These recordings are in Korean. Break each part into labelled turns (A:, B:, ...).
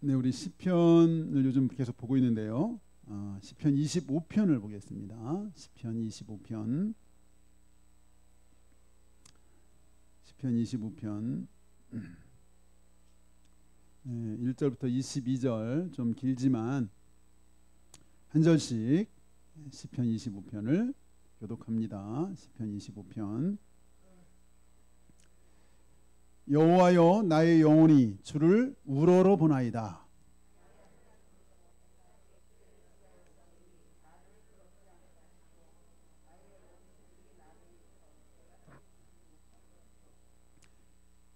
A: 네, 우리 시편을 요즘 계속 보고 있는데요. 시편 25편을 보겠습니다. 시편 25편. 시편 25편. 1절부터 22절 좀 길지만 한 절씩 시편 25편을 교독합니다. 시편 25편. 여호와여, 나의 영혼이 주를 우러러 보나이다.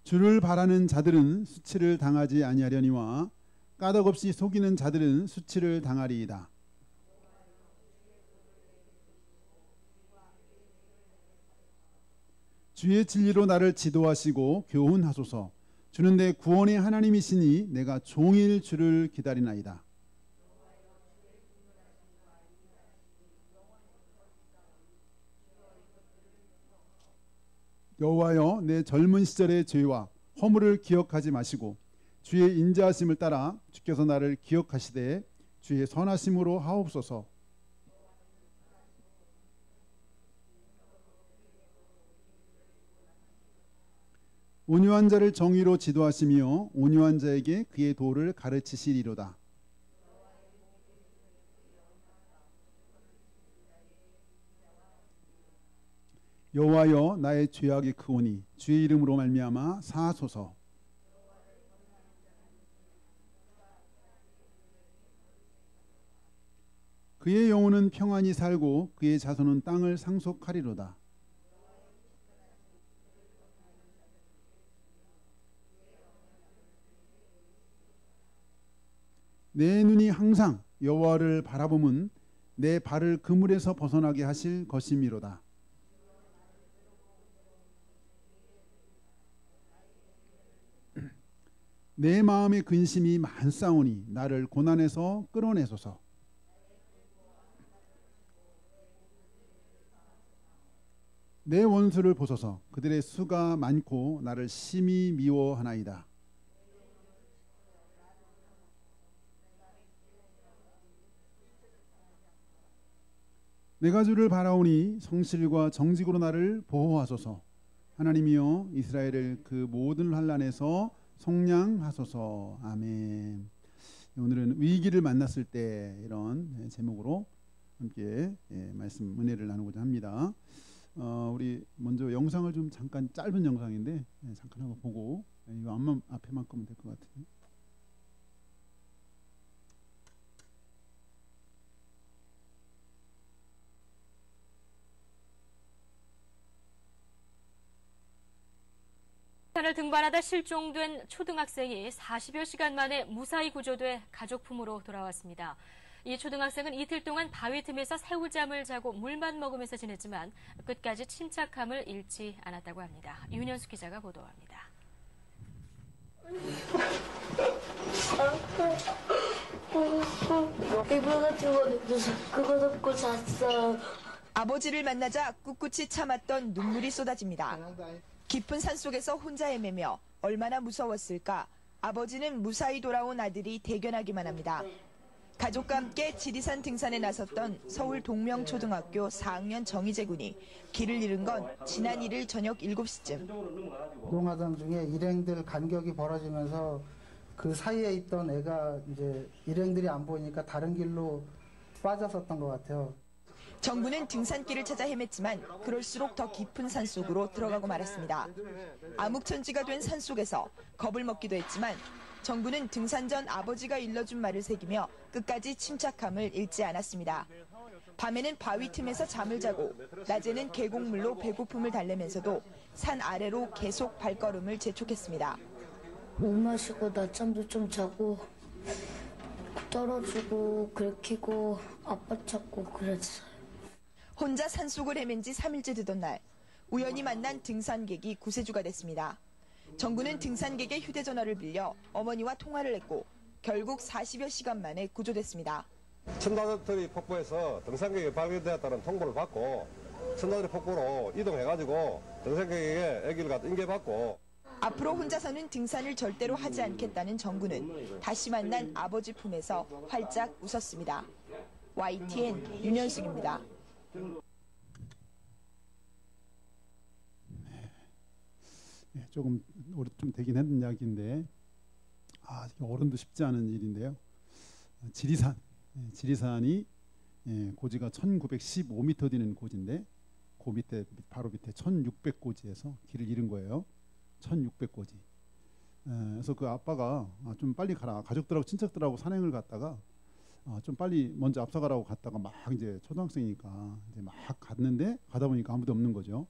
A: 주를 바라는 자들은 수치를 당하지 아니하려니와 까닭없이 속이는 자들은 수치를 당하리이다. 주의 진리로 나를 지도하시고 교훈하소서. 주는 내 구원의 하나님이시니 내가 종일 주를 기다리나이다. 여호와여, 내 젊은 시절의 죄와 허물을 기억하지 마시고 주의 인자하심을 따라 주께서 나를 기억하시되 주의 선하심으로 하옵소서. 온유한 자를 정의로 지도하시며 온유한 자에게 그의 도를 가르치시리로다. 여호와여, 나의 죄악이 크오니 주의 이름으로 말미암아 사하소서. 그의 영혼은 평안히 살고 그의 자손은 땅을 상속하리로다. 내 눈이 항상 여호와를 바라보면 내 발을 그물에서 벗어나게 하실 것이미로다. 내 마음의 근심이 많사오니 나를 고난에서 끌어내소서. 내 원수를 보소서. 그들의 수가 많고 나를 심히 미워하나이다. 내가 주를 바라오니 성실과 정직으로 나를 보호하소서. 하나님이여, 이스라엘을 그 모든 환난에서 속량하소서. 아멘. 오늘은 위기를 만났을 때 이런 제목으로 함께 말씀 은혜를 나누고자 합니다. 우리 먼저 영상을 좀 잠깐, 짧은 영상인데 잠깐 한번 보고 이거 앞에만 끄면 될 것 같아요.
B: 산을 등반하다 실종된 초등학생이 40여 시간 만에 무사히 구조돼 가족품으로 돌아왔습니다. 이 초등학생은 이틀 동안 바위 틈에서 새우잠을 자고 물만 먹으면서 지냈지만 끝까지 침착함을 잃지 않았다고 합니다. 윤현수 기자가 보도합니다.
C: 이불 같은 거 입고서 그거 덮고 잤어.
D: 아버지를 만나자 꿋꿋이 참았던 눈물이 쏟아집니다. 깊은 산속에서 혼자 헤매며 얼마나 무서웠을까. 아버지는 무사히 돌아온 아들이 대견하기만 합니다. 가족과 함께 지리산 등산에 나섰던 서울 동명초등학교 4학년 정희재 군이 길을 잃은 건 지난 1일 저녁 7시쯤.
E: 이동하던 중에 일행들 간격이 벌어지면서 그 사이에 있던 애가 이제 일행들이 안 보이니까 다른 길로 빠졌었던 것 같아요.
D: 정부는 등산길을 찾아 헤맸지만 그럴수록 더 깊은 산속으로 들어가고 말았습니다. 암흑천지가 된 산속에서 겁을 먹기도 했지만 정부는 등산 전 아버지가 일러준 말을 새기며 끝까지 침착함을 잃지 않았습니다. 밤에는 바위 틈에서 잠을 자고 낮에는 계곡물로 배고픔을 달래면서도 산 아래로 계속 발걸음을 재촉했습니다.
C: 물 마시고 낮잠도 좀 자고 떨어지고 긁히고 아빠 찾고 그랬어요.
D: 혼자 산속을 헤맨 지 3일째 되던 날, 우연히 만난 등산객이 구세주가 됐습니다. 정부는 등산객의 휴대전화를 빌려 어머니와 통화를 했고 결국 40여 시간 만에 구조됐습니다.
F: 천다들이 폭포에서 등산객이 발견되었다는 통보를 받고 천다들이 폭포로 이동해가지고 등산객에게 아기를 갖다 인계받고.
D: 앞으로 혼자서는 등산을 절대로 하지 않겠다는 정군은 다시 만난 아버지 품에서 활짝 웃었습니다. YTN 윤현숙입니다.
A: 네, 조금 오래 좀 되긴 했는 이야기인데 이게 어른도 쉽지 않은 일인데요. 지리산, 지리산이 고지가 1915m 되는 고지인데 그 밑에 바로 밑에 1600고지에서 길을 잃은 거예요. 1600고지. 그래서 그 아빠가 좀 빨리 가라. 가족들하고 친척들하고 산행을 갔다가 좀 빨리 먼저 앞서가라고 갔다가 막 이제 초등학생이니까 이제 막 갔는데 가다 보니까 아무도 없는 거죠.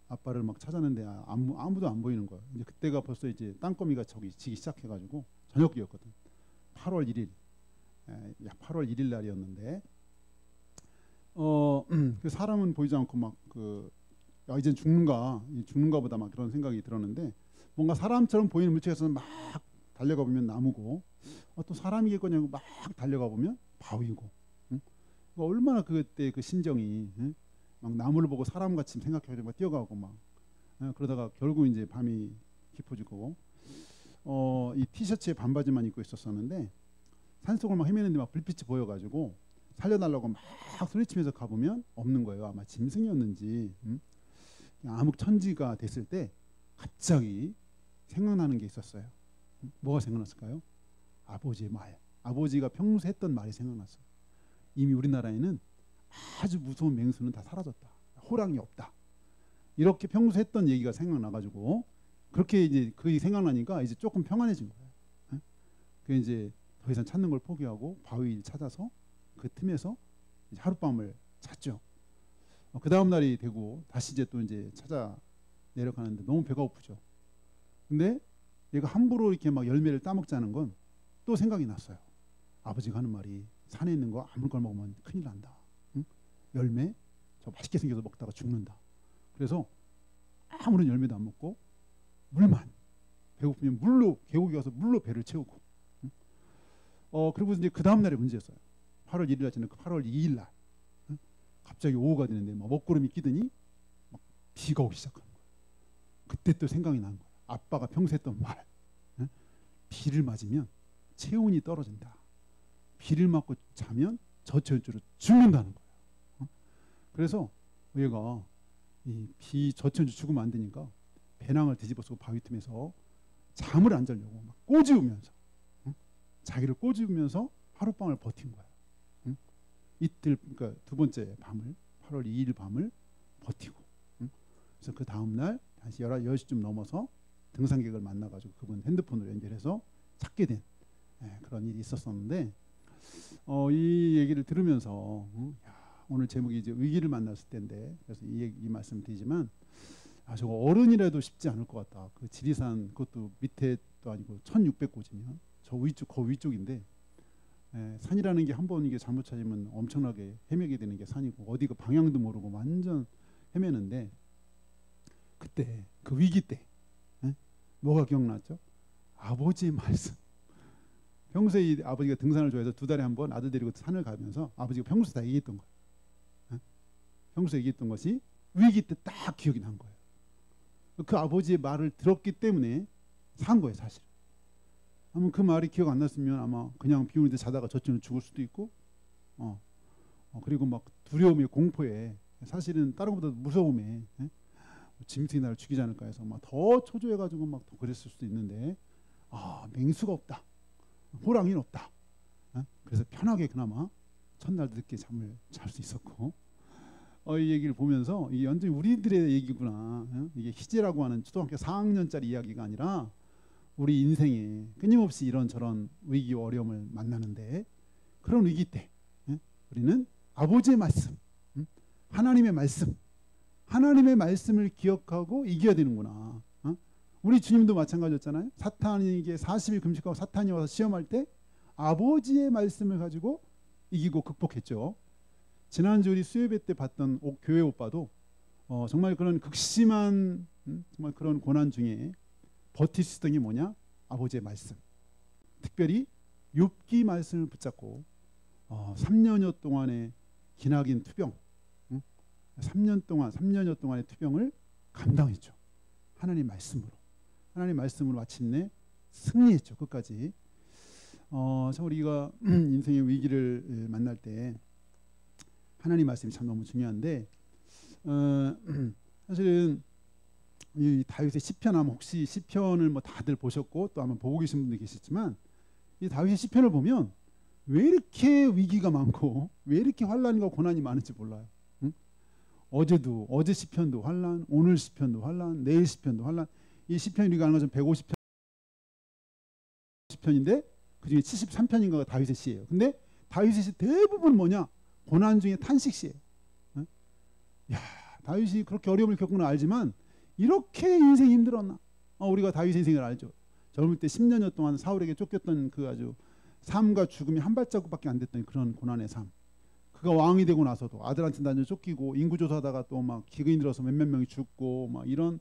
A: 아빠를 막 찾았는데 아무도 안 보이는 거예요. 이제 그때가 벌써 이제 땅거미가 저기 지기 시작해가지고 저녁이었거든. 8월 1일, 8월 1일 날이었는데 그 사람은 보이지 않고 막 이젠 죽는가 보다 막 그런 생각이 들었는데 뭔가 사람처럼 보이는 물체에서는 막 달려가 보면 나무고 또 사람이겠거냐고 막 달려가 보면 바위고. 얼마나 그때 그 심정이 막 나무를 보고 사람같이 생각해가지고 막 뛰어가고 막 그러다가 결국 이제 밤이 깊어지고 이 티셔츠에 반바지만 입고 있었었는데 산속을 막 헤매는데 막 불빛이 보여가지고 살려달라고 막 소리치면서 가보면 없는 거예요. 아마 짐승이었는지 암흑천지가 됐을 때 갑자기 생각나는 게 있었어요. 뭐가 생각났을까요? 아버지의 말. 아버지가 평소 했던 말이 생각났어요. 이미 우리나라에는 아주 무서운 맹수는 다 사라졌다. 호랑이 없다. 이렇게 평소 했던 얘기가 생각나가지고 그렇게 이제 그게 생각나니까 이제 조금 평안해진 거예요. 그 이제 더 이상 찾는 걸 포기하고 바위를 찾아서 그 틈에서 이제 하룻밤을 잤죠. 그 다음 날이 되고 다시 이제 또 이제 찾아 내려가는데 너무 배가 고프죠. 근데 얘가 함부로 이렇게 막 열매를 따먹자는 건 또 생각이 났어요. 아버지가 하는 말이 산에 있는 거 아무런 걸 먹으면 큰일 난다. 열매 저 맛있게 생겨서 먹다가 죽는다. 그래서 아무런 열매도 안 먹고 물만 배고프면 물로 계곡에 가서 물로 배를 채우고 그리고 이제 그 다음 날이 문제였어요. 8월 1일 날 지난 8월 2일 날 갑자기 오후가 되는데 막 먹구름이 끼더니 막 비가 오기 시작한 거예요. 그때 또 생각이 난 거예요. 아빠가 평소 했던 말. 비를 맞으면 체온이 떨어진다. 비를 맞고 자면 저체온증으로 죽는다는 거예요. 그래서 얘가 이 비 저체온증 죽으면 안 되니까 배낭을 뒤집어쓰고 바위 틈에서 잠을 안 자려고 막 꼬집으면서 자기를 꼬집으면서 하룻밤을 버틴 거예요. 이틀 그러니까 두 번째 밤을 8월 2일 밤을 버티고 그래서 그 다음 날 다시 10시쯤 넘어서 등산객을 만나가지고 그분 핸드폰으로 연결해서 찾게 된 그런 일이 있었었는데 이 얘기를 들으면서 오늘 제목이 이제 위기를 만났을 때인데 그래서 이 말씀 드리지만 저거 어른이라도 쉽지 않을 것 같다. 그 지리산 그것도 밑에도 아니고 1600고지면 저 거 위쪽인데 산이라는 게 한 번 이게 잘못 찾으면 엄청나게 헤매게 되는 게 산이고 어디가 방향도 모르고 완전 헤매는데 그때 그 위기 때 뭐가 기억났죠? 아버지의 말씀. 평소에 아버지가 등산을 좋아해서 2달에 한 번 아들 데리고 산을 가면서 아버지가 평소에 다 얘기했던 거예요. 평소에 얘기했던 것이 위기 때 딱 기억이 난 거예요. 그 아버지의 말을 들었기 때문에 산 거예요, 사실. 아마 그 말이 기억 안 났으면 아마 그냥 비 오는데 자다가 저쯤은 죽을 수도 있고, 그리고 막 두려움에 공포에 사실은 다른 것보다 무서움에 짐승이 나를 죽이지 않을까 해서 막 더 초조해가지고 막 더 그랬을 수도 있는데 맹수가 없다, 호랑이는 없다. 그래서 편하게 그나마 첫날 늦게 잠을 잘 수 있었고 이 얘기를 보면서 이게 완전히 우리들의 얘기구나. 이게 희재라고 하는 초등학교 4학년짜리 이야기가 아니라 우리 인생에 끊임없이 이런저런 위기와 어려움을 만나는데 그런 위기 때 우리는 아버지의 말씀, 하나님의 말씀을 기억하고 이겨야 되는구나. 우리 주님도 마찬가지였잖아요. 사탄에게 40일 금식하고 사탄이 와서 시험할 때 아버지의 말씀을 가지고 이기고 극복했죠. 지난주 우리 수요예배 때 봤던 교회 오빠도 정말 그런 극심한 정말 그런 고난 중에 버틸 수 있던 게 뭐냐? 아버지의 말씀. 특별히 욥기 말씀을 붙잡고 3년여 동안의 기나긴 투병, 3년여 동안의 투병을 감당했죠. 하나님 말씀으로. 하나님 말씀으로 마침내 승리했죠. 끝까지. 참 우리가 인생의 위기를 만날 때 하나님 말씀이 참 너무 중요한데 사실은 이 다윗의 시편 하면 혹시 시편을 뭐 다들 보셨고 또 아마 보고 계신 분들 계시지만 이 다윗의 시편을 보면 왜 이렇게 위기가 많고 왜 이렇게 환난과 고난이 많은지 몰라요. 응? 어제 시편도 환난, 오늘 시편도 환난, 내일 시편도 환난. 이 시편이 우리가 아는 것처럼 150편인데 그중에 73편인가가 다윗의 시예요. 근데 다윗의 시 대부분 뭐냐? 고난 중에 탄식 시예요. 응? 야, 다윗이 그렇게 어려움을 겪은 걸 알지만 이렇게 인생이 힘들었나? 우리가 다윗의 인생을 알죠. 젊을 때 10년여 동안 사울에게 쫓겼던 그 아주 삶과 죽음이 한 발자국밖에 안 됐던 그런 고난의 삶. 그가 왕이 되고 나서도 아들한테 단전 쫓기고 인구조사하다가 또 막 기근이 들어서 몇몇 명이 죽고 막 이런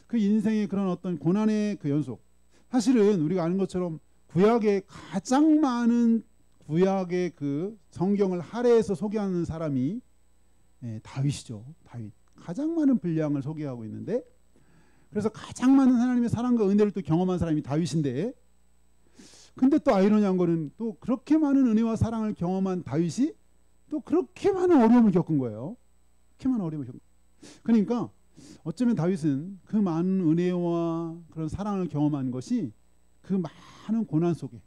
A: 그 인생의 그런 어떤 고난의 그 연속. 사실은 우리가 아는 것처럼 구약에 가장 많은 구약의 그 성경을 할애해서 소개하는 사람이 다윗이죠. 다윗. 가장 많은 분량을 소개하고 있는데 그래서 가장 많은 하나님의 사랑과 은혜를 또 경험한 사람이 다윗인데 근데 또 아이러니한 거는 또 그렇게 많은 은혜와 사랑을 경험한 다윗이 또 그렇게 많은 어려움을 겪은 거예요. 그렇게 많은 어려움을 겪은 거예요. 그러니까 어쩌면 다윗은 그 많은 은혜와 그런 사랑을 경험한 것이 그 많은 고난 속에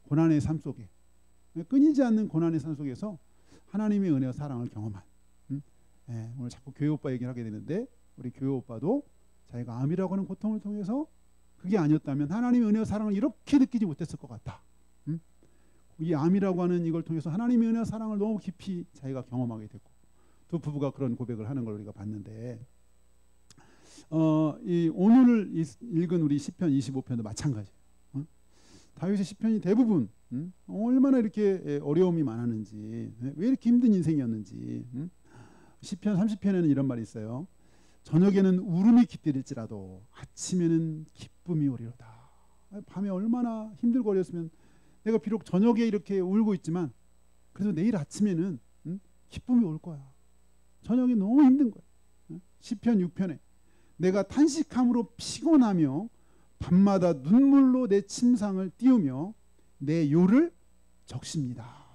A: 고난의 삶 속에 끊이지 않는 고난의 삶 속에서 하나님의 은혜와 사랑을 경험한 오늘 자꾸 교회 오빠 얘기를 하게 되는데 우리 교회 오빠도 자기가 암이라고 하는 고통을 통해서 그게 아니었다면 하나님의 은혜와 사랑을 이렇게 느끼지 못했을 것 같다. 이 암이라고 하는 이걸 통해서 하나님의 은혜와 사랑을 너무 깊이 자기가 경험하게 됐고 두 부부가 그런 고백을 하는 걸 우리가 봤는데 이 오늘 읽은 우리 시편 25편도 마찬가지예요. 다윗의 시편이 대부분 얼마나 이렇게 어려움이 많았는지 왜 이렇게 힘든 인생이었는지 시편 30편에는 이런 말이 있어요. 저녁에는 울음이 깃들일지라도 아침에는 기쁨이 오리로다. 밤에 얼마나 힘들고 어렸으면 내가 비록 저녁에 이렇게 울고 있지만 그래도 내일 아침에는 기쁨이 올 거야. 저녁에 너무 힘든 거야. 시편 6편에 내가 탄식함으로 피곤하며 밤마다 눈물로 내 침상을 띄우며 내 요를 적십니다.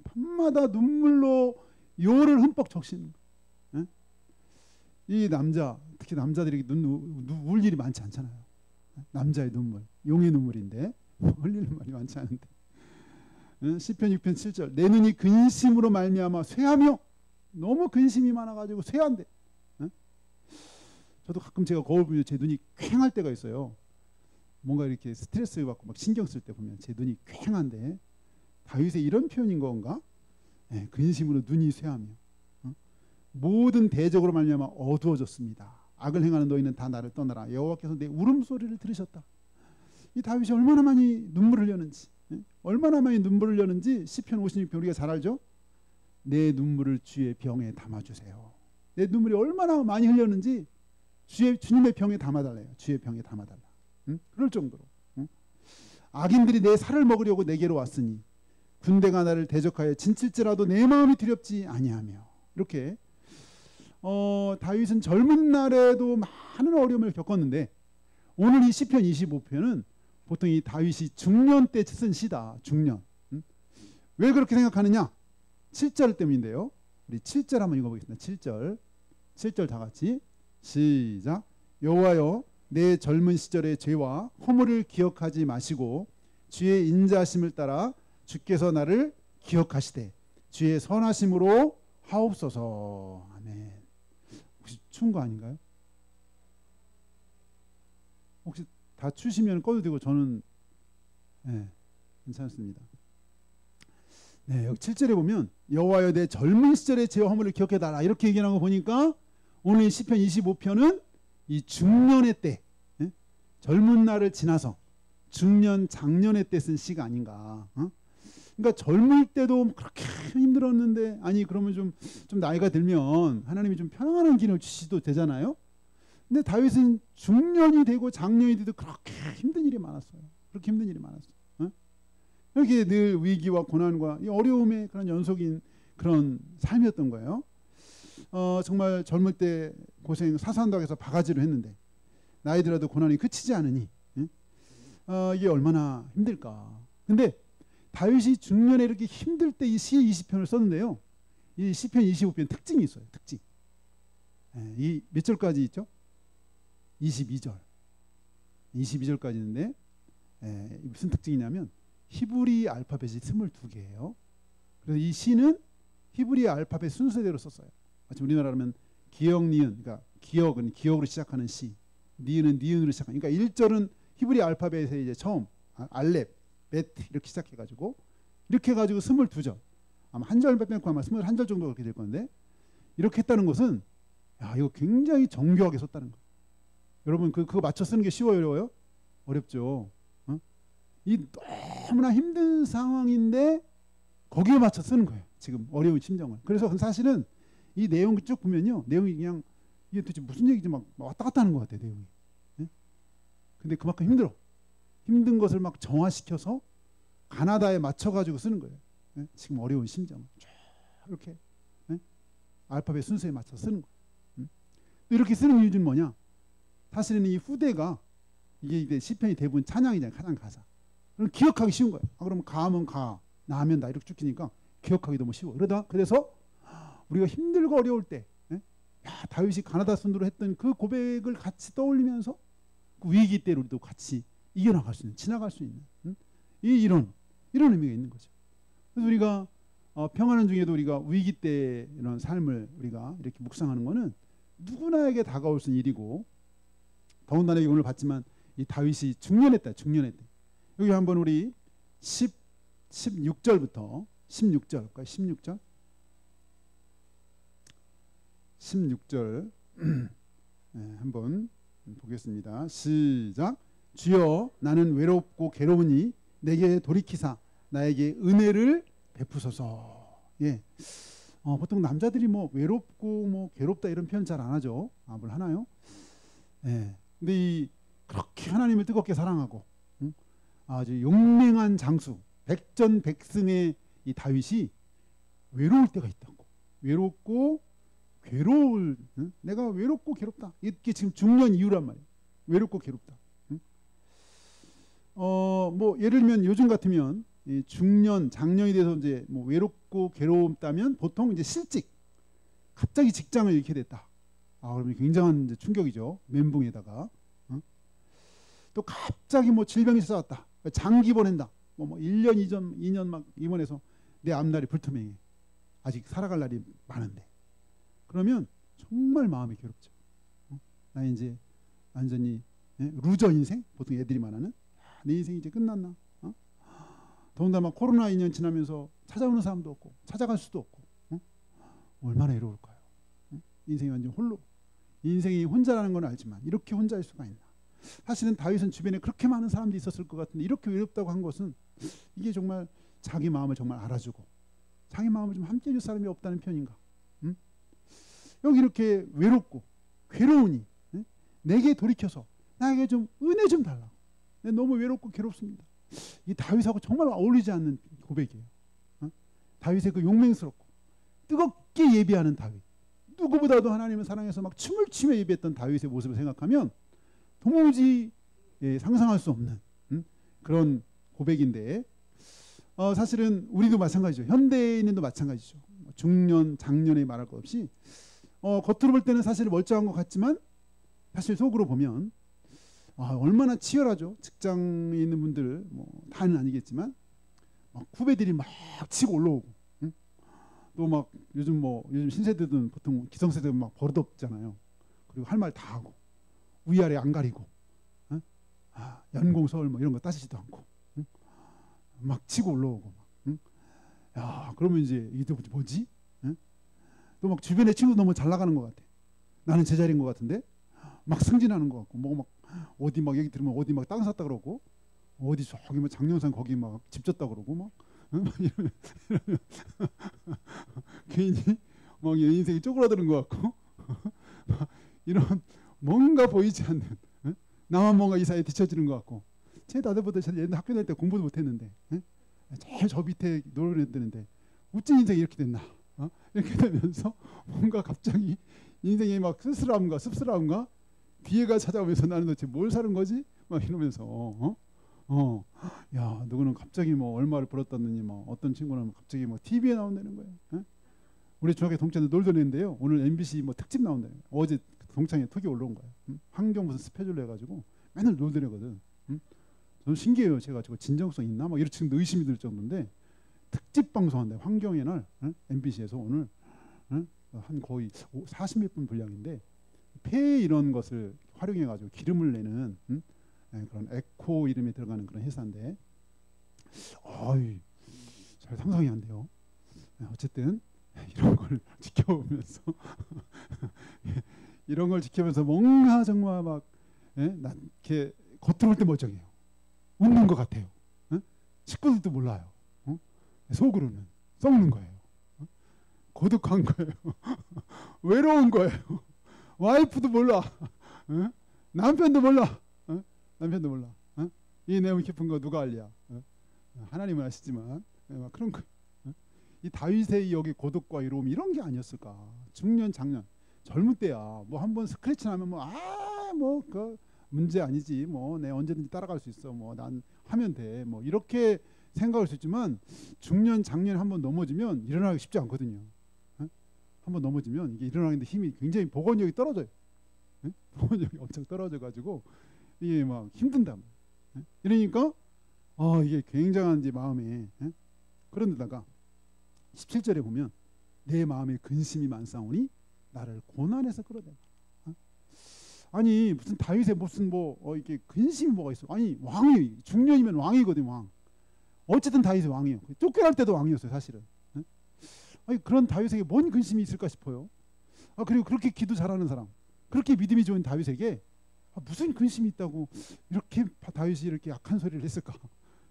A: 밤마다 눈물로 요를 흠뻑 적시는 거야. 이 남자, 특히 남자들이 울 일이 많지 않잖아요. 남자의 눈물, 용의 눈물인데 흘리는 말이 많지 않은데. 시편 6편 7절 내 눈이 근심으로 말미암아 쇠하며 너무 근심이 많아가지고 쇠한데. 저도 가끔 제가 거울 보면 제 눈이 퀭할 때가 있어요. 뭔가 이렇게 스트레스 받고 막 신경 쓸 때 보면 제 눈이 퀭한데 다윗의 이런 표현인 건가? 근심으로 눈이 쇠하며 모든 대적으로 말미암아 어두워졌습니다. 악을 행하는 너희는 다 나를 떠나라. 여호와께서 내 울음소리를 들으셨다. 이 다윗이 얼마나 많이 눈물을 흘렸는지 얼마나 많이 눈물을 흘렸는지 시편 56편 우리가 잘 알죠? 내 눈물을 주의 병에 담아주세요. 내 눈물이 얼마나 많이 흘렸는지 주님의 병에 담아달래요. 주의 병에 담아달라. 그럴 정도로 악인들이 내 살을 먹으려고 내게로 왔으니 군대가 나를 대적하여 진칠지라도 내 마음이 두렵지 아니하며 이렇게 다윗은 젊은 날에도 많은 어려움을 겪었는데 오늘 이 시편 25편은 보통 이 다윗이 중년 때 쓴 시다. 중년. 왜 그렇게 생각하느냐? 7절 때문인데요. 우리 7절 한번 읽어보겠습니다. 7절 다 같이 시작. 여호와여 내 젊은 시절의 죄와 허물을 기억하지 마시고 주의 인자하심을 따라 주께서 나를 기억하시되 주의 선하심으로 하옵소서. 아멘. 혹시 추운 거 아닌가요? 혹시 다 추시면 꺼도 되고 저는 괜찮습니다. 네, 여기 7절에 보면 여호와여 내 젊은 시절의 죄와 허물을 기억해달라 이렇게 얘기하는 거 보니까 오늘 시편 25편은 이 중년의 때 젊은 날을 지나서 중년 장년의 때 쓴 시가 아닌가. 그러니까 젊을 때도 그렇게 힘들었는데 아니 그러면 좀 나이가 들면 하나님이 좀 편안한 기능을 주시도 되잖아요. 근데 다윗은 중년이 되고 장년이 돼도 그렇게 힘든 일이 많았어요. 그렇게 힘든 일이 많았어요. 이렇게 늘 위기와 고난과 이 어려움의 그런 연속인 그런 삶이었던 거예요. 정말 젊을 때 고생 사산당에서 바가지로 했는데 나이 들어도 고난이 그치지 않으니 이게 얼마나 힘들까. 근데 다윗이 중년에 이렇게 힘들 때 이 시 20편을 썼는데요. 이 시편 25편 특징이 있어요. 특징. 이 몇 절까지 있죠? 22절. 22절까지 있는데 무슨 특징이냐면 히브리 알파벳이 22개예요. 그래서 이 시는 히브리 알파벳 순서대로 썼어요. 마치 우리나라라면 기역, 니은, 그러니까 기역은 기역으로 시작하는 시, 니은은 니은으로 시작하는. 그러니까 1절은 히브리 알파벳의 이제 처음 알렙, 베트 이렇게 시작해가지고 이렇게 해가지고 22절. 아마 한 절 빼놓고 아마 21절 정도 그렇게 될 건데 이렇게 했다는 것은 야 이거 굉장히 정교하게 썼다는 거. 여러분 그거 맞춰 쓰는 게 쉬워요, 어려워요? 어렵죠. 이 너무나 힘든 상황인데 거기에 맞춰 쓰는 거예요. 지금 어려운 심정을. 그래서 사실은 이 내용 쭉 보면요, 내용이 그냥 이게 도대체 무슨 얘기지 막 왔다 갔다 하는 것 같아요, 내용이. 근데 그만큼 힘들어. 힘든 것을 막 정화시켜서 가나다에 맞춰가지고 쓰는 거예요. 지금 어려운 심정을 쭉 이렇게 알파벳 순서에 맞춰 쓰는 거예요. 이렇게 쓰는 이유는 뭐냐? 사실은 이 후대가 이게 시편이 대부분 찬양이잖아요. 찬양 가사. 그럼 기억하기 쉬운 거예요. 그러면 가하면 가, 나하면 나 이렇게 쭉 기니까 기억하기 너무 쉬워. 그래서 우리가 힘들고 어려울 때 다윗이 가나다 순도로 했던 그 고백을 같이 떠올리면서 그 위기 때를 우리도 같이 이겨나갈 수 있는, 지나갈 수 있는 이런 의미가 있는 거죠. 그래서 우리가 평안한 중에도 우리가 위기 때 이런 삶을 우리가 이렇게 묵상하는 것은 누구나에게 다가올 수 있는 일이고, 더군다나 오늘 봤지만 이 다윗이 중년했다. 여기 한번 우리 16절부터 16절 16절 한번 보겠습니다. 시작. 주여 나는 외롭고 괴로우니 내게 돌이키사 나에게 은혜를 베푸소서. 예. 보통 남자들이 뭐 외롭고 뭐 괴롭다 이런 표현 잘 안 하죠. 뭘 하나요? 예. 근데 그렇게 하나님을 뜨겁게 사랑하고 아주 용맹한 장수, 백전백승의 이 다윗이 외로울 때가 있다고. 외롭고 괴로울, 내가 외롭고 괴롭다. 이게 지금 중년 이유란 말이에요. 외롭고 괴롭다. 뭐 예를 들면 요즘 같으면 중년, 장년이 돼서 이제 뭐 외롭고 괴롭다면 보통 이제 실직, 갑자기 직장을 잃게 됐다. 그러면 굉장한 이제 충격이죠. 멘붕에다가. 또 갑자기 뭐 질병이 찾아왔다. 장기 보낸다. 뭐 1년, 2년 막 입원해서 내 앞날이 불투명해. 아직 살아갈 날이 많은데. 그러면 정말 마음이 괴롭죠. 나 이제 완전히 루저 인생? 보통 애들이 말하는 내 인생이 이제 끝났나? 더군다나 막 코로나 2년 지나면서 찾아오는 사람도 없고 찾아갈 수도 없고 얼마나 외로울까요? 인생이 완전 홀로. 인생이 혼자라는 건 알지만 이렇게 혼자일 수가 있나? 사실은 다윗은 주변에 그렇게 많은 사람들이 있었을 것 같은데 이렇게 외롭다고 한 것은 이게 정말 자기 마음을 정말 알아주고 자기 마음을 좀 함께 해줄 사람이 없다는 편인가? 여기 이렇게 외롭고 괴로우니 내게 돌이켜서 나에게 좀 은혜 좀 달라고. 너무 외롭고 괴롭습니다. 이 다윗하고 정말 어울리지 않는 고백이에요. 다윗의 그 용맹스럽고 뜨겁게 예배하는 다윗, 누구보다도 하나님을 사랑해서 막 춤을 추며 예배했던 다윗의 모습을 생각하면 도무지 상상할 수 없는 그런 고백인데, 사실은 우리도 마찬가지죠. 현대인도 마찬가지죠. 중년, 장년에 말할 것 없이 겉으로 볼 때는 사실 멀쩡한 것 같지만 사실 속으로 보면 얼마나 치열하죠. 직장에 있는 분들 뭐 다는 아니겠지만 막 후배들이 막 치고 올라오고, 또 막 요즘 신세대들은 보통 기성세대는 막 버릇없잖아요. 그리고 할 말 다 하고 위아래 안 가리고 연공 서울 뭐 이런 거 따지지도 않고 막 치고 올라오고 그러면 이제 이게 또 뭐지? 또 막 주변의 친구 너무 잘 나가는 것 같아. 나는 제자리인 것 같은데 막 승진하는 것 같고 뭐 막 어디 막 얘기 들으면 어디 막 땅 샀다 그러고 어디 저기 뭐 장려산 거기 막 집 졌다 그러고 막 이러면 괜히 막 인생이 쪼그라드는 것 같고 이런 뭔가 보이지 않는 나만 뭔가 이 사이에 뒤처지는 것 같고, 제 나들보다 옛날 학교 다닐 때 공부도 못했는데 제일 저 밑에 노력했는데 어찌 인생이 이렇게 됐나? 이렇게 되면서 뭔가 갑자기 인생이 막 쓸쓸함과 씁쓸함과 비애가 찾아오면서 나는 도대체 뭘 사는 거지? 막 이러면서 야 누구는 갑자기 뭐 얼마를 벌었다느니 뭐 어떤 친구는 갑자기 뭐 TV에 나온다는 거예요. 예? 우리 중학교 동창들 놀던 애인데요. 오늘 MBC 뭐 특집 나온다. 어제 동창회 톡이 올라온 거예요. 환경 무슨 스케줄 해가지고 맨날 놀던 애거든. 저는 신기해요. 제가 저거 진정성 있나? 막 이런 지금 의심이 들 정도인데 특집 방송한대. 환경의 날 MBC에서 오늘 한 거의 40몇 분 분량인데 폐 이런 것을 활용해가지고 기름을 내는 그런 에코 이름이 들어가는 그런 회사인데 잘 상상이 안 돼요. 어쨌든 이런 걸 지켜보면서 이런 걸 지켜보면서 뭔가 정말 막 이렇게 겉으로 볼 때 멀쩡해요. 웃는 것 같아요. 식구들도 몰라요. 속으로는 썩는 거예요. 고독한 거예요. 외로운 거예요. 와이프도 몰라. 남편도 몰라. 남편도 몰라. 이 내용 깊은 거 누가 알랴? 하나님은 아시지만 막 그런 거. 이 다윗의 여기 고독과 이로움 이런 게 아니었을까? 중년 장년 젊을 때야 뭐 한번 스크래치 나면 뭐 그 문제 아니지 뭐 내 언제든지 따라갈 수 있어 뭐 난 하면 돼 뭐 이렇게 생각할 수 있지만 중년 장년 한번 넘어지면 일어나기 쉽지 않거든요. 한번 넘어지면 이게 일어나는데 힘이 굉장히 복원력이 떨어져요. 복원력이 엄청 떨어져가지고 이게 막 힘든다. 이러니까 이게 굉장한 이제 마음에 그런데다가 17절에 보면 내 마음에 근심이 많사오니 나를 고난에서 끌어내라. 아니 무슨 다윗에 무슨 뭐 이게 근심이 뭐가 있어? 아니 왕이 중년이면 왕이거든 왕. 어쨌든 다윗이 왕이에요. 쫓겨날 때도 왕이었어요 사실은. 아니 그런 다윗에게 뭔 근심이 있을까 싶어요. 그리고 그렇게 기도 잘하는 사람, 그렇게 믿음이 좋은 다윗에게 무슨 근심이 있다고 이렇게 다윗이 이렇게 약한 소리를 했을까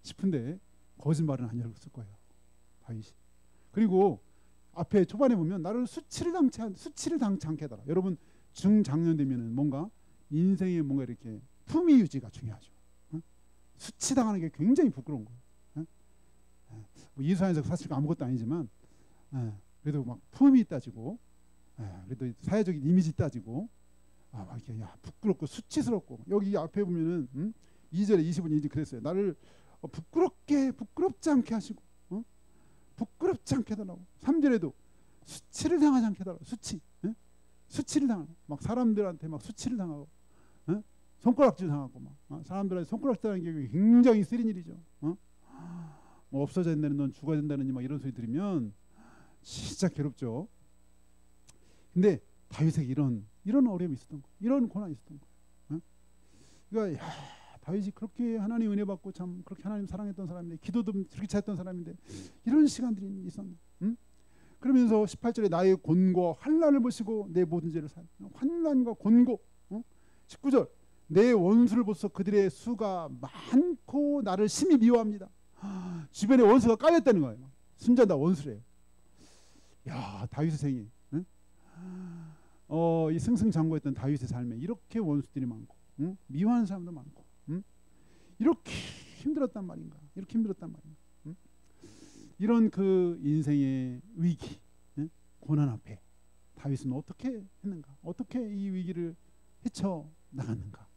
A: 싶은데 거짓말은 아니었을 거예요 다윗이. 그리고 앞에 초반에 보면 나를 수치를 당치 않게 해달라. 여러분 중장년 되면은 뭔가 인생에 뭔가 이렇게 품위 유지가 중요하죠. 수치당하는 게 굉장히 부끄러운 거예요. 뭐 이수안에서 사실 아무것도 아니지만 그래도 막 품위 따지고 그래도 사회적인 이미지 따지고 막 이렇게 부끄럽고 수치스럽고 여기 앞에 보면은 2절에 20분 그랬어요. 나를 부끄럽지 않게 하시고 부끄럽지 않게 해달라고. 3절에도 수치를 당하지 않게 해달라고. 수치를 당하고 막 사람들한테 막 수치를 당하고 손가락질 당하고 막 사람들한테 손가락질 당하는 게 굉장히 쓰린 일이죠. 뭐 없어져야 된다는 넌 죽어야 된다는 막 이런 소리 들으면 진짜 괴롭죠. 근데 다윗에게 이런 어려움이 있었던 거, 이런 고난이 있었던 거. 그러니까 다윗이 그렇게 하나님 은혜 받고 참 그렇게 하나님 사랑했던 사람인데 기도도 그렇게 잘했던 사람인데 이런 시간들이 있었네. 그러면서 18절에 나의 곤고와 환난을 보시고 내 모든 죄를 사하여. 환난과 곤고. 19절 내 원수를 보소 그들의 수가 많고 나를 심히 미워합니다. 주변에 원수가 깔렸다는 거예요. 순전다 원수래요. 야 다윗의 생이 이 승승장구했던 다윗의 삶에 이렇게 원수들이 많고 미워하는 사람도 많고 이렇게 힘들었단 말인가? 이렇게 힘들었단 말인가? 이런 그 인생의 위기, 고난 앞에 다윗은 어떻게 했는가? 어떻게 이 위기를 헤쳐나갔는가?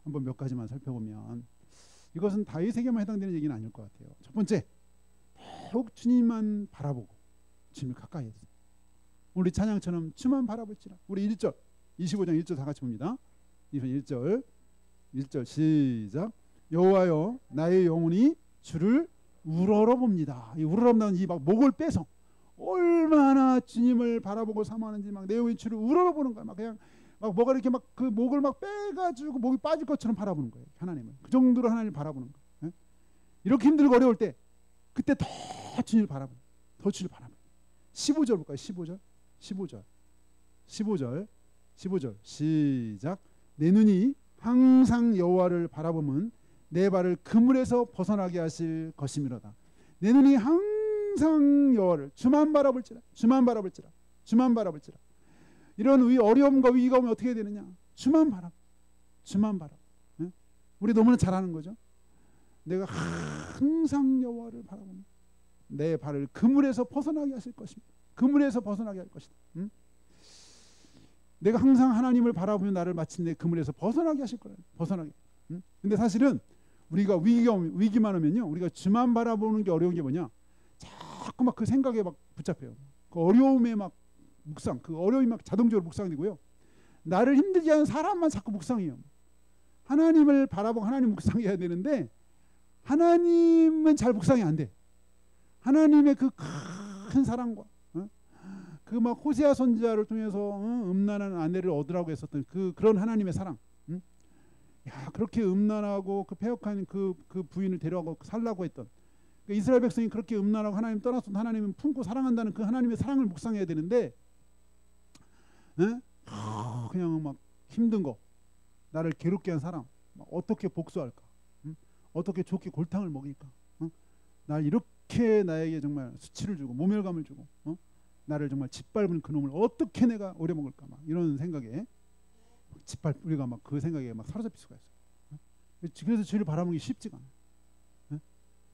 A: 한번 몇 가지만 살펴보면 이것은 다윗에게만 해당되는 얘기는 아닐 것 같아요. 첫 번째, 더욱 주님만 바라보고 주님을 가까이 했어요. 우리 찬양처럼 주만 바라볼지라. 우리 1절, 25장 1절 다 같이 봅니다. 1절 시작. 여호와여 나의 영혼이 주를 우러러봅니다. 이 우러러본다는 이 막 목을 빼서 얼마나 주님을 바라보고 사모하는지 막 내 영혼이 주를 우러러보는 거야. 막 그냥 막 뭐가 이렇게 막 그 목을 막 빼가지고 목이 빠질 것처럼 바라보는 거예요. 하나님을 그 정도로 하나님을 바라보는 거예요. 이렇게 힘들고 어려울 때 그때 더 주님을 바라보는, 더 주님을 바라보는. 15절 볼까요? 15절 시작. 내 눈이 항상 여호와를 바라보면 내 발을 그물에서 벗어나게 하실 것이미로다. 내 눈이 항상 여호와를 주만 바라볼지라. 이런 어려움과 위기가 오면 어떻게 해야 되느냐? 주만 바라. 우리 너무나 잘 아는 거죠. 내가 항상 여호와를 바라보면 내 발을 그물에서 벗어나게 하실 것입니다. 그물에서 벗어나게 할 것이다. 내가 항상 하나님을 바라보며 나를 마침내 그물에서 벗어나게 하실 거예요. 벗어나게. 근데 사실은 우리가 위기만 오면요, 우리가 주만 바라보는 게 어려운 게 뭐냐? 자꾸 막 그 생각에 막 붙잡혀요. 그 어려움에 막 묵상, 그 어려움이 막 자동적으로 묵상되고요. 나를 힘들게 하는 사람만 자꾸 묵상해요. 하나님을 바라보고 하나님 묵상해야 되는데 하나님은 잘 묵상이 안 돼. 하나님의 그 큰 사랑과 그 막 호세아 선지자를 통해서 음란한 아내를 얻으라고 했었던 그런 하나님의 사랑. 야, 그렇게 음란하고 그 패역한 그 부인을 데려가고 살라고 했던 그 이스라엘 백성이 그렇게 음란하고 하나님 떠났던 하나님은 품고 사랑한다는 그 하나님의 사랑을 묵상해야 되는데 그냥 막 힘든 거, 나를 괴롭게 한 사람 어떻게 복수할까, 어떻게 좋게 골탕을 먹일까, 날 이렇게 나에게 정말 수치를 주고 모멸감을 주고 나를 정말 짓밟은 그놈을 어떻게 내가 오려먹을까, 막 이런 생각에 우리가 막 그 생각에 막 사로잡힐 수가 있어요. 그래서 주를 바라보기 쉽지가 않아요.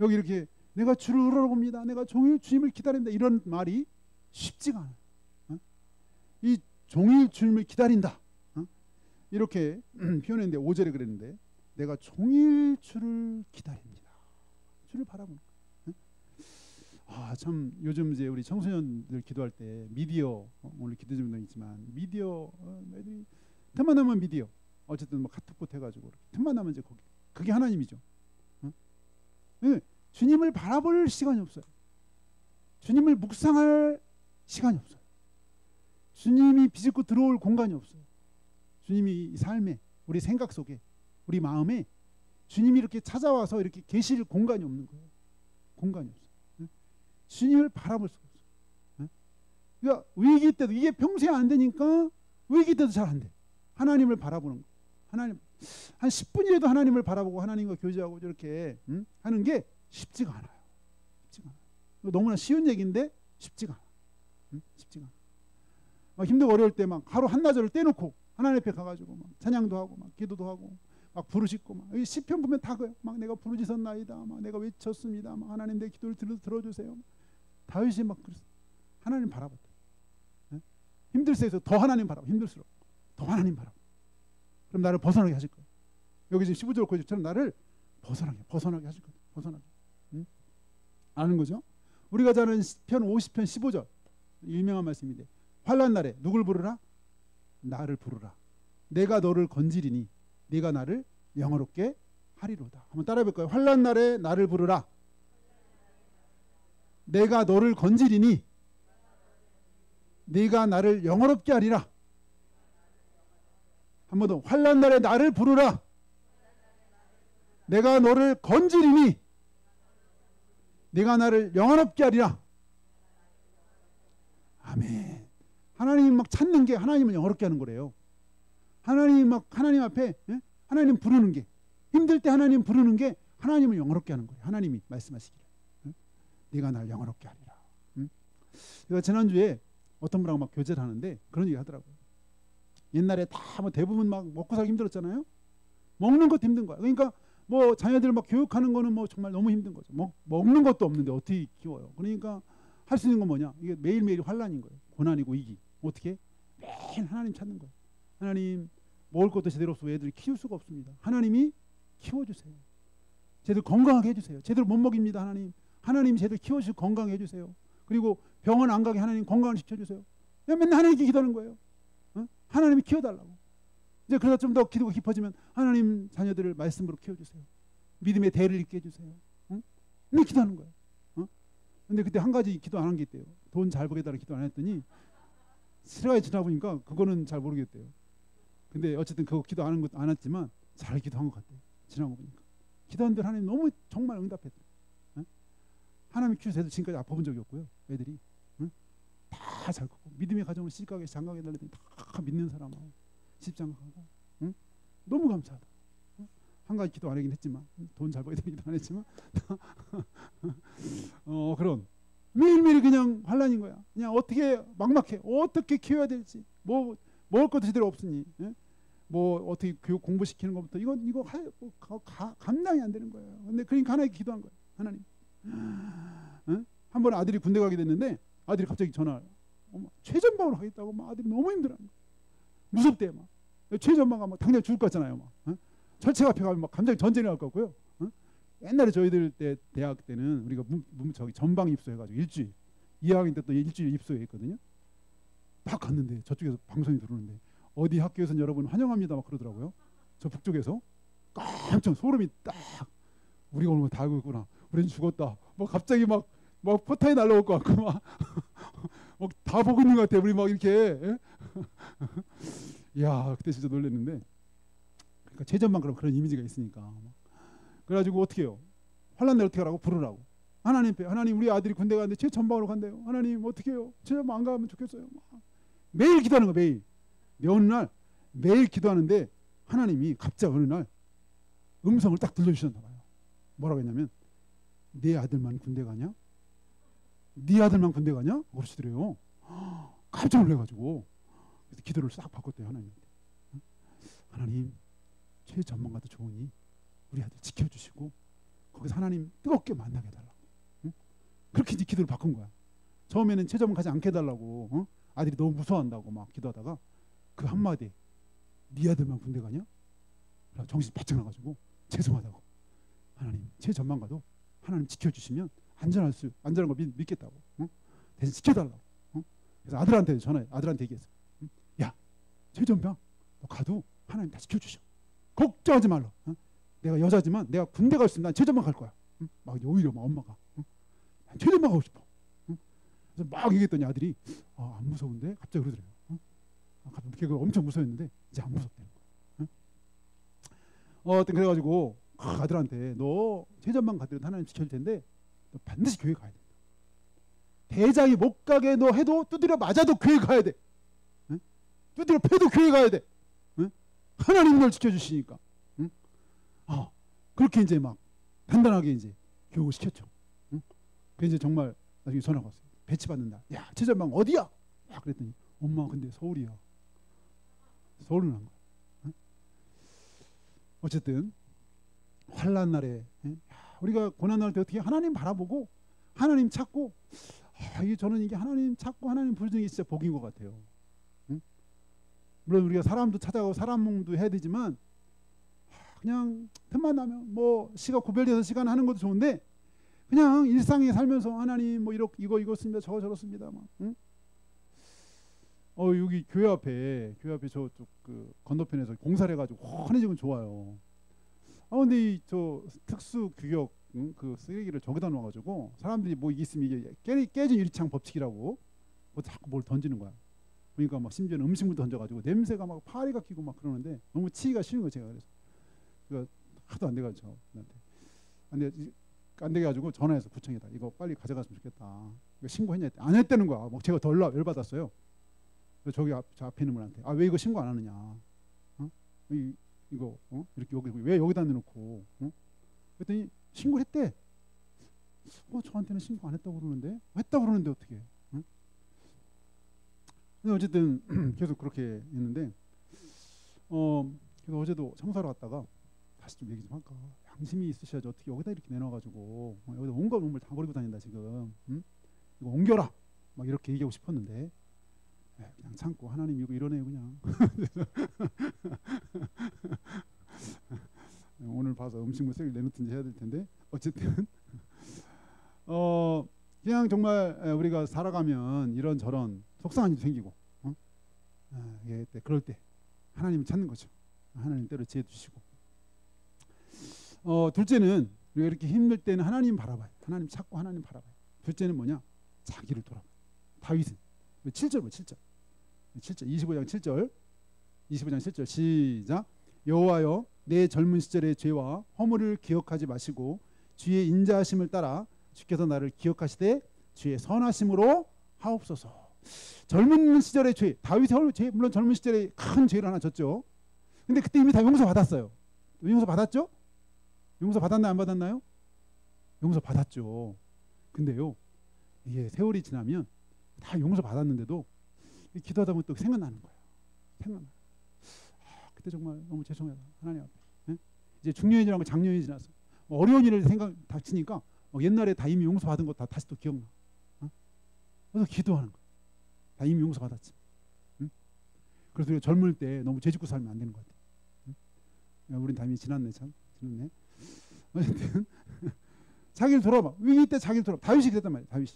A: 여기 이렇게 내가 주를 우러러봅니다, 내가 종일 주님을 기다린다, 이런 말이 쉽지가 않아요. 이 종일 주님을 기다린다, 이렇게 표현했는데 5절에 그랬는데 내가 종일 주를 기다립니다. 주를 바라보는 거예요. 참 요즘 이제 우리 청소년들 기도할 때 미디어, 오늘 기도 중도 있지만 미디어 애들이 틈만 나면 미디어, 어쨌든 뭐 카톡봇 해가지고 틈만 나면 이제 그게 하나님이죠. 주님을 바라볼 시간이 없어요. 주님을 묵상할 시간이 없어요. 주님이 비집고 들어올 공간이 없어요. 주님이 이 삶에, 우리 생각 속에, 우리 마음에 주님이 이렇게 찾아와서 이렇게 계실 공간이 없는 거예요. 공간이 없어요. 주님을 바라볼 수가 없어요. 그러니까 위기 때도, 이게 평소에 안 되니까 위기 때도 잘 안 돼. 하나님을 바라보는 거. 하나님 한 10분이라도 하나님을 바라보고 하나님과 교제하고 이렇게 하는 게 쉽지가 않아요. 쉽지가 않아요. 너무나 쉬운 얘기인데 쉽지가 않아. 쉽지가 않아. 막 힘들고 어려울 때 막 하루 한나절을 떼놓고 하나님 앞에 가가지고 막 찬양도 하고 막 기도도 하고 막 부르짖고 막 여기 시편 보면 다 그래요. 막 내가 부르짖었나이다, 막 내가 외쳤습니다, 막 하나님 내 기도를 들어주세요. 다윗이 막 그랬어. 하나님 바라봤다. 힘들세에서 더 하나님 바라봐. 힘들수록 더 하나님 바라봐. 그럼 나를 벗어나게 하실 거예요. 여기 지금 15절 고집처럼 나를 벗어나게 하실 거예요. 벗어나게. 아는 거죠? 우리가 잘 아는 편 50편 15절 유명한 말씀인데, 환난 날에 누굴 부르라? 나를 부르라. 내가 너를 건지리니 네가 나를 영화롭게 하리로다. 한번 따라해 볼까요? 환난 날에 나를 부르라. 내가 너를 건지리니 네가 나를 영화롭게 하리라. 한 번 더. 환난 날에 나를 부르라. 내가 너를 건지리니 네가 나를 영화롭게 하리라. 아멘. 하나님 막 찾는 게 하나님을 영화롭게 하는 거래요. 하나님 막 하나님 앞에 하나님 부르는 게, 힘들 때 하나님 부르는 게 하나님을 영화롭게 하는 거예요. 하나님이 말씀하시기를 네가 날 영화롭게 하리라. 제가 지난주에 어떤 분하고 막 교제를 하는데 그런 얘기 하더라고요. 옛날에 다 뭐 대부분 막 먹고 살기 힘들었잖아요. 먹는 것도 힘든 거야. 그러니까 뭐 자녀들 막 교육하는 거는 뭐 정말 너무 힘든 거죠. 먹는 것도 없는데 어떻게 키워요. 그러니까 할 수 있는 건 뭐냐, 이게 매일매일 환난인 거예요. 고난이고 위기. 어떻게? 매일 하나님 찾는 거예요. 하나님, 먹을 것도 제대로 없어 애들이 키울 수가 없습니다. 하나님이 키워주세요. 제대로 건강하게 해주세요. 제대로 못 먹입니다. 하나님 제대로 키워주시고 건강하게 해주세요. 그리고 병원 안 가게 하나님 건강을 시켜주세요. 맨날 하나님께 기도하는 거예요. 하나님이 키워달라고. 이제 그러다 좀 더 기도가 깊어지면 하나님 자녀들을 말씀으로 키워주세요. 믿음의 대를 있게 해주세요. 네, 기도하는 거예요. 근데 그때 한 가지 기도 안 한 게 있대요. 돈 잘 벌게달라는 기도 안 했더니 시간이 지나 보니까 그거는 잘 모르겠대요. 근데 어쨌든 그거 기도 안 했지만 잘 기도한 것 같대요. 지나고 보니까 기도한 대로 하나님 너무 정말 응답했대. 하나님 키워서 지금까지 아파본 적이 없고요. 애들이 다 잘 컸고, 믿음의 가정을 시집가게 장가게 달랬더니 다 믿는 사람하고 시집장가하고 너무 감사하다. 한 가지 기도 안 하긴 했지만, 돈 잘 벌게 기도 안 했지만 그런 매일매일 그냥 환난인 거야. 그냥 어떻게 막막해. 어떻게 키워야 될지, 뭐 먹을 것도 제대로 없으니, 뭐 어떻게 교육 공부시키는 것부터 이거 감당이 안 되는 거예요. 근데 그러니까 하나님께 기도한 거예요. 하나님. 한 번 아들이 군대 가게 됐는데 아들이 갑자기 전화를, 최전방으로 가겠다고 막 아들이 너무 힘들어하는 거예요. 무섭대 막. 최전방가 막 당장 죽을 것 같잖아요. 막. 어? 철책 앞에 가면 막 감정 전쟁이 날 것 같고요. 어? 옛날에 저희들 때 대학 때는 우리가 저기 전방 입소해가지고 일주일 2학년 때 또 일주일 입소했거든요. 막 갔는데 저쪽에서 방송이 들어오는데 어디 학교에서는 여러분 환영합니다 막 그러더라고요. 저 북쪽에서 깜짝 소름이 딱 우리가 오늘 다 알고 있구나. 우리는 죽었다. 뭐 갑자기 막 포탄이 날라올 것 같고 막 다 보고 있는 것 같아. 우리 막 이렇게. 야 그때 진짜 놀랐는데. 그러니까 최전방 그런 이미지가 있으니까. 그래가지고 어떻게 해요? 환난 날 어떻게 하라고? 부르라고. 하나님 우리 아들이 군대 가는데 최전방으로 간대요. 하나님 어떻게 해요? 최전방 안 가면 좋겠어요. 매일 기도하는 거 매일. 어느 날 매일 기도하는데 하나님이 갑자기 어느 날 음성을 딱 들려주셨나 봐요. 뭐라고 했냐면 네 아들만 군대 가냐? 네 아들만 군대 가냐? 그러시더래요. 깜짝 놀래가지고 그래서 기도를 싹 바꿨대요. 하나님한테. 하나님 최전방가도 좋으니 우리 아들 지켜주시고 거기서 하나님 뜨겁게 만나게 해달라고. 응? 그렇게 이제 기도를 바꾼 거야. 처음에는 최전방 가지 않게 해달라고. 어? 아들이 너무 무서워한다고 막 기도하다가 그 한마디 네 아들만 군대 가냐? 정신 바짝 나가지고 죄송하다고. 하나님 최전방가도 하나님 지켜주시면 안전한 거 믿겠다고. 어? 대신 지켜달라고. 어? 그래서 아들한테 얘기했어. 응? 야 최전방 너 가도 하나님 다 지켜주셔. 걱정하지 말라. 어? 내가 여자지만 내가 군대 갈 수 있으면 난 최전방 갈 거야. 응? 막 오히려 막 엄마가 난 최전방 가고 싶어. 응? 그래서 막 얘기했더니 아들이 안 무서운데 갑자기 그러더래요. 걔가 엄청 무서웠는데 이제 안 무섭다는 거야. 응? 그래가지고 아들한테 너 최전방 가더라도 하나님 지켜줄 텐데 너 반드시 교회 가야 돼. 대장이 못 가게 너 해도 두드려 맞아도 교회 가야 돼. 응? 두드려 패도 교회 가야 돼. 응? 하나님 널 지켜주시니까. 응? 그렇게 이제 막 단단하게 이제 교육을 시켰죠. 응? 그 이제 정말 나중에 전화가 왔어요. 배치받는다. 야 최전방 어디야? 그랬더니 엄마 근데 서울이야. 서울은 한 거야. 응? 어쨌든 환난 날에 우리가 고난 날 때 어떻게 하나님 바라보고 하나님 찾고 저는 이게 하나님 찾고 하나님 부르는 게 진짜 복인 것 같아요. 응? 물론 우리가 사람도 찾아가고 사람 몽도 해야 되지만 그냥 틈만 나면 뭐 시가 구별돼서 시간 하는 것도 좋은데 그냥 일상에 살면서 하나님 뭐 이거 씁니다 저거 저렇습니다 막. 응? 여기 교회 앞에 저쪽 그 건너편에서 공사를 해가지고 환해지면 좋아요. 근데 저 특수 규격 그 쓰레기를 저기다 놓아가지고 사람들이 뭐 이게 있으면 이게 깨진 유리창 법칙이라고 뭐 자꾸 뭘 던지는 거야. 그러니까 막 심지어는 음식물 던져가지고 냄새가 막 파리가 끼고 막 그러는데 너무 치기가 쉬운 거 제가 그래서 그거 하도 안 돼가지고 저한테 안 돼가지고 전화해서 구청에다 이거 빨리 가져갔으면 좋겠다. 이거 신고했냐? 안 했다는 거야. 막 제가 더 열받았어요. 그래서 저기 저 앞에 있는 분한테 왜 이거 신고 안 하느냐? 이거 이렇게 여기 왜 여기다 내놓고? 그랬더니 신고를 했대. 저한테는 신고 안 했다고 그러는데 했다고 그러는데 어떻게? 근데 어쨌든 계속 그렇게 했는데 그래서 어제도 청사로 갔다가 다시 좀 얘기 좀 할까? 양심이 있으셔야지 어떻게 여기다 이렇게 내놔가지고 여기다 온갖 놈을 다 버리고 다닌다 지금. 이거 옮겨라 막 이렇게 얘기하고 싶었는데 그냥 참고 하나님 이거 이러네요 그냥. 오늘 봐서 음식물 쓰레기 내놓든지 해야 될 텐데 어쨌든 그냥 정말 우리가 살아가면 이런저런 속상한 일이 생기고 그럴 때 하나님을 찾는 거죠. 하나님 때로 지혜 주시고 둘째는 우리가 이렇게 힘들 때는 하나님 바라봐요. 하나님 찾고 하나님 바라봐요. 둘째는 뭐냐? 자기를 돌아봐요. 다윗은 7절 7절 25장 7절 시작. 여호와여 내 젊은 시절의 죄와 허물을 기억하지 마시고 주의 인자하심을 따라 주께서 나를 기억하시되 주의 선하심으로 하옵소서. 젊은 시절의 죄, 다윗의 죄 물론 젊은 시절에 큰 죄를 하나 졌죠. 근데 그때 이미 다 용서 받았어요. 용서 받았죠? 용서 받았나요? 안 받았나요? 용서 받았죠. 근데요 이게 세월이 지나면 다 용서 받았는데도 기도하다 보면 또 생각나는 거예요. 생각나. 그때 정말 너무 죄송해요 하나님 앞에. 네? 이제 중년이라고 작년이 지나서 어려운 일을 닥치니까 옛날에 다 이미 용서 받은 거 다 다시 또 기억나. 그래서 기도하는 거야. 다 이미 용서 받았지. 그래서 우리가 젊을 때 너무 죄짓고 살면 안 되는 것 같아요. 우린 담이 지났네, 참 지났네. 어쨌든 자기를 돌아봐. 위기 때 자기를 돌아봐. 다윗이 그랬단 말이에요. 다윗이.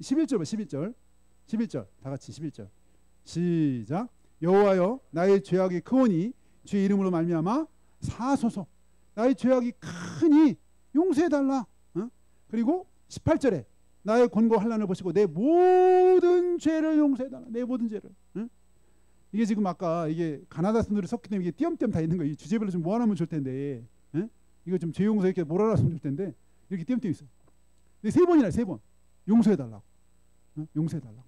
A: 11절 봐. 11절 다 같이 11절 시작. 여호와여 나의 죄악이 크오니 주의 이름으로 말미암아 사소서. 나의 죄악이 크니 용서해달라. 그리고 18절에 나의 곤고 환난을 보시고 내 모든 죄를 용서해달라. 내 모든 죄를. 이게 지금 아까 이게 가나다 순으로 섞기 때문에 이게 띄엄띄엄 다 있는 거예요. 주제별로 좀 모아놓으면 좋을 텐데, 이거 좀 죄 용서 이렇게 몰아놨으면 좋을 텐데 이렇게 띄엄띄엄 있어. 근데 3번이나 3번 용서해달라고. 용서해달라고.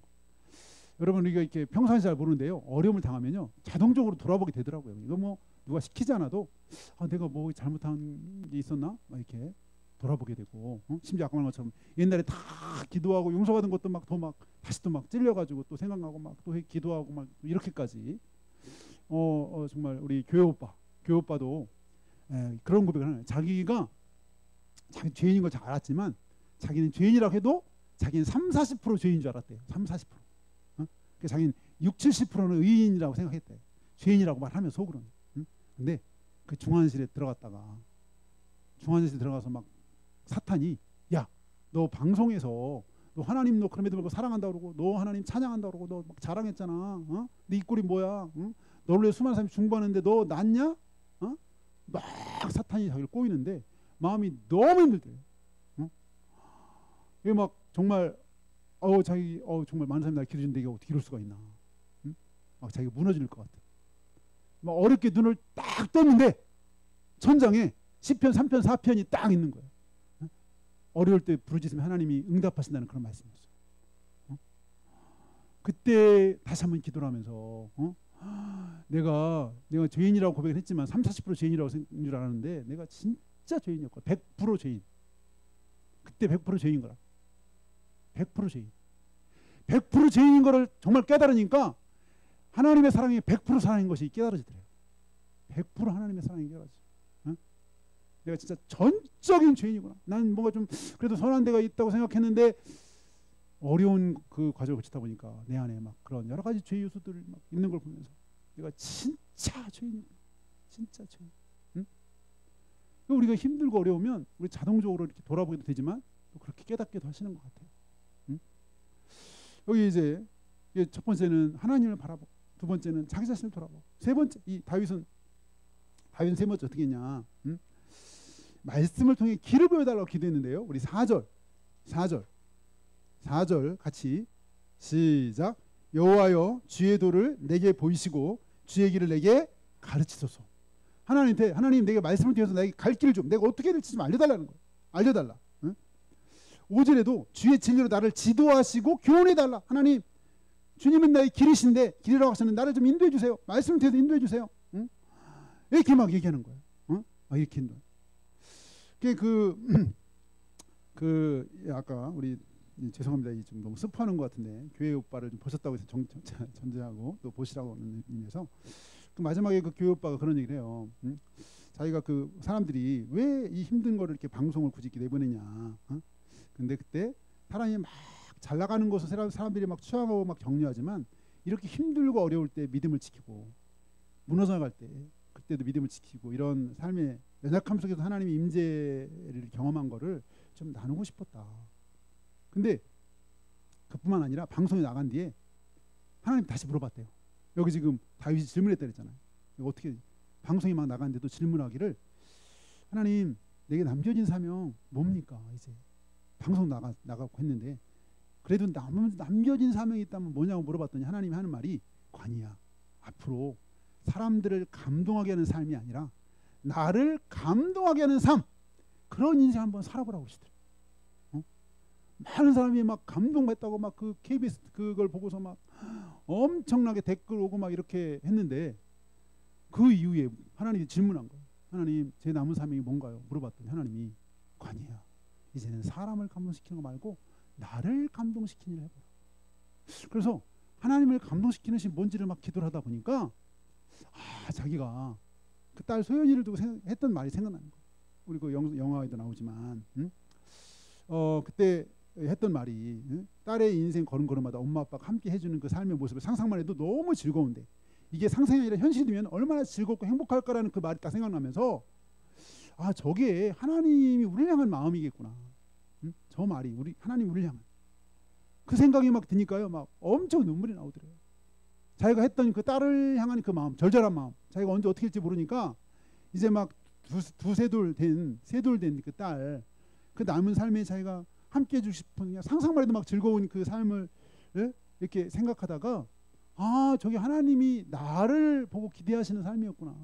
A: 여러분 우리가 이렇게 평상시 잘 모르는데요. 어려움을 당하면요 자동적으로 돌아보게 되더라고요. 이거 뭐 누가 시키지 않아도 내가 뭐 잘못한 게 있었나? 막 이렇게 돌아보게 되고, 심지어 아까 말한 것처럼 옛날에 다 기도하고 용서받은 것도 막 더 막 다시 또 막 찔려가지고 또 생각나고 막 또 기도하고 막 이렇게까지 정말 우리 교회 오빠도 그런 고백을 하는 거예요. 자기가 자기 죄인인 걸 잘 알았지만 자기는 죄인이라고 해도 자기는 30-40% 죄인인 줄 알았대요. 30-40%. 그러니까 자기는 60-70%는 의인이라고 생각했대요. 죄인이라고 말하면 속으로는. 근데 그 중환실에 들어가서 막 사탄이 야 너 방송에서 너 하나님 너 그럼에도 불구하고 사랑한다 그러고 너 하나님 찬양한다 그러고 너 막 자랑했잖아. 네 입꼬리 뭐야? 너를 위해 수많은 사람이 중보하는데 너 낫냐? 막 사탄이 자기를 꼬이는데 마음이 너무 힘들대요. 이게 막 정말 정말 많은 사람이 날 기도해주는데 이게 어떻게 이럴 수가 있나? 막 자기가 무너질 것 같아. 막 어렵게 눈을 딱 떴는데 천장에 시편 3편 4편이 딱 있는 거예요. 어려울 때 부르짖으면 하나님이 응답하신다는 그런 말씀이었어요. 그때 다시 한번 기도를 하면서 내가 죄인이라고 고백을 했지만 30-40% 죄인이라고 생각한 줄 알았는데 내가 진짜 죄인이었고 100% 죄인. 그때 100% 죄인인 거라. 100% 죄인. 100% 죄인인 거를 정말 깨달으니까 하나님의 사랑이 100% 사랑인 것이 깨달아지더래요. 100% 하나님의 사랑이 깨달아지. 내가 진짜 전적인 죄인이구나. 난 뭔가 좀 그래도 선한 데가 있다고 생각했는데 어려운 그 과정을 거치다 보니까 내 안에 막 그런 여러 가지 죄 요소들이 막 있는 걸 보면서 내가 진짜 죄인이구나. 진짜 죄인. 우리가 힘들고 어려우면 우리 자동적으로 이렇게 돌아보게도 되지만 또 그렇게 깨닫게도 하시는 것 같아요. 여기 이제 첫 번째는 하나님을 바라보고, 두 번째는 자기 자신을 돌아보고, 세 번째 이 다윗은 세 번째 어떻게 했냐? 말씀을 통해 길을 보여달라고 기도했는데요. 우리 4절 같이 시작. 여호와여 주의 도를 내게 보이시고 주의 길을 내게 가르치소서. 하나님 내게 말씀을 통해서 내게 갈 길을 좀, 내가 어떻게 해야 될지 좀 알려달라는 거예요. 알려달라. 5절에도 주의 진리로 나를 지도하시고 교훈해달라. 하나님 주님은 나의 길이신데 길이라고 하시는 나를 좀 인도해 주세요. 말씀을 통해서 인도해 주세요. 이렇게 막 얘기하는 거예요. 이렇게 인도. 아까 우리 죄송합니다. 좀 너무 스포하는 것 같은데 교회 오빠를 좀 보셨다고 해서 전제하고 또 보시라고 하는 의미에서 그 마지막에 그 교회 오빠가 그런 얘기를 해요. 자기가 그 사람들이 왜 이 힘든 거를 이렇게 방송을 굳이 이렇게 내보내냐. 근데 그때 사람이 막 잘 나가는 것을 사람들이 막 추앙하고 막 격려하지만 이렇게 힘들고 어려울 때 믿음을 지키고 무너져 나갈 때 그때도 믿음을 지키고 이런 삶의 연약함 속에서 하나님의 임재를 경험한 거를 좀 나누고 싶었다. 근데 그뿐만 아니라 방송에 나간 뒤에 하나님 다시 물어봤대요. 여기 지금 다윗이 질문했다 그랬잖아요. 이거 어떻게 방송이 막 나갔는데도 질문하기를 하나님 내게 남겨진 사명 뭡니까? 이제 방송 나가고 했는데 그래도 남겨진 사명이 있다면 뭐냐고 물어봤더니 하나님이 하는 말이 관이야. 앞으로 사람들을 감동하게 하는 삶이 아니라 나를 감동하게 하는 삶, 그런 인생 한번 살아보라고 그러시더라고요. 많은 사람이 막 감동했다고 막 그 KBS 그걸 보고서 막 엄청나게 댓글 오고 막 이렇게 했는데 그 이후에 하나님이 질문한 거예요. 하나님 제 남은 사명이 뭔가요? 물어봤더니 하나님이 관이야. 이제는 사람을 감동시키는 거 말고 나를 감동시키는 일을 해보라. 그래서 하나님을 감동시키는 것이 뭔지를 막 기도를 하다 보니까 자기가 그 딸 소연이를 두고 했던 말이 생각나는 거예요. 우리 그 영화에도 나오지만 그때 했던 말이 딸의 인생 걸음걸음마다 엄마 아빠가 함께 해주는 그 삶의 모습을 상상만 해도 너무 즐거운데 이게 상상이 아니라 현실이 되면 얼마나 즐겁고 행복할까라는 그 말이 딱 생각나면서 아, 저게 하나님이 우리를 향한 마음이겠구나. 저 말이 하나님 우리를 향한 그 생각이 막 드니까요, 막 엄청 눈물이 나오더래요. 자기가 했던 그 딸을 향한 그 마음, 절절한 마음, 자기가 언제 어떻게 할지 모르니까 이제 막 세 돌 된 그 딸, 그 남은 삶에 자기가 함께 해주고 싶은, 그냥 상상만 해도 막 즐거운 그 삶을 이렇게 생각하다가 아, 저게 하나님이 나를 보고 기대하시는 삶이었구나.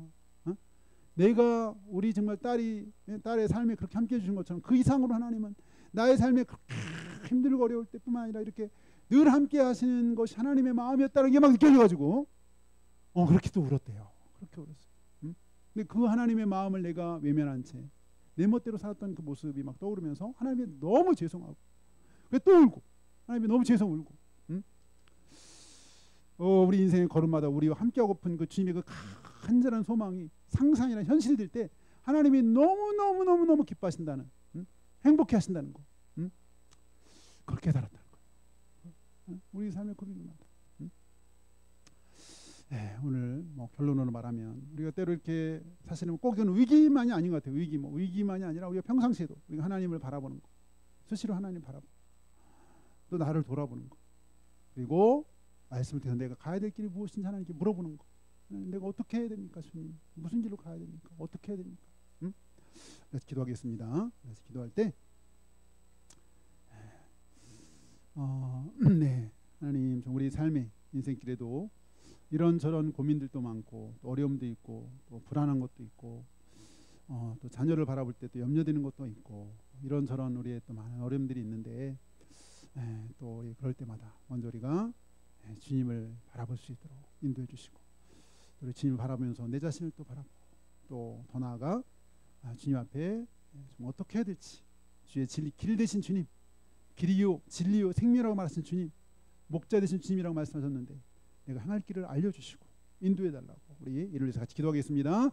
A: 내가 우리 정말 딸의 삶에 그렇게 함께 해주신 것처럼 그 이상으로 하나님은 나의 삶에 그렇게 힘들고 어려울 때뿐만 아니라 이렇게 늘 함께 하시는 것이 하나님의 마음이었다는 게 막 느껴져가지고 그렇게 또 울었대요. 그렇게 울었어요. 근데 그 하나님의 마음을 내가 외면한 채 내 멋대로 살았던 그 모습이 막 떠오르면서 하나님이 너무 죄송하고 또 울고 하나님이 너무 죄송 울고 우리 인생의 걸음마다 우리와 함께하고픈 그 주님의 그 간절한 소망이 상상이나 현실이 될 때 하나님이 너무 기뻐하신다는, 행복해 하신다는 거, 그걸 깨달았다는 거예요. 우리 삶의 고민마다. 네, 오늘 뭐 결론으로 말하면 우리가 때로 이렇게 사실은 꼭 이건 위기만이 아닌 것 같아요. 위기만이 아니라 우리가 평상시에도 우리가 하나님을 바라보는 거, 수시로 하나님 바라보고 또 나를 돌아보는 거, 그리고 말씀을 통해서 내가 가야 될 길이 무엇인지 하나님께 물어보는 거. 내가 어떻게 해야 됩니까, 주님? 무슨 길로 가야 됩니까? 어떻게 해야 됩니까? 그래서 기도하겠습니다. 그래서 기도할 때 네, 하나님, 우리 삶의 인생길에도 이런저런 고민들도 많고 또 어려움도 있고 또 불안한 것도 있고 또 자녀를 바라볼 때 또 염려되는 것도 있고 이런저런 우리의 또 많은 어려움들이 있는데 또 그럴 때마다 먼저 우리가 주님을 바라볼 수 있도록 인도해 주시고 우리 주님을 바라보면서 내 자신을 또 바라보고 또 더 나아가 주님 앞에 좀 어떻게 해야 될지, 주의 길 되신 주님, 길이요 진리요 생명이라고 말하신 주님, 목자 되신 주님이라고 말씀하셨는데 내가 행할 길을 알려주시고 인도해 달라고 우리 이를 위해서 같이 기도하겠습니다.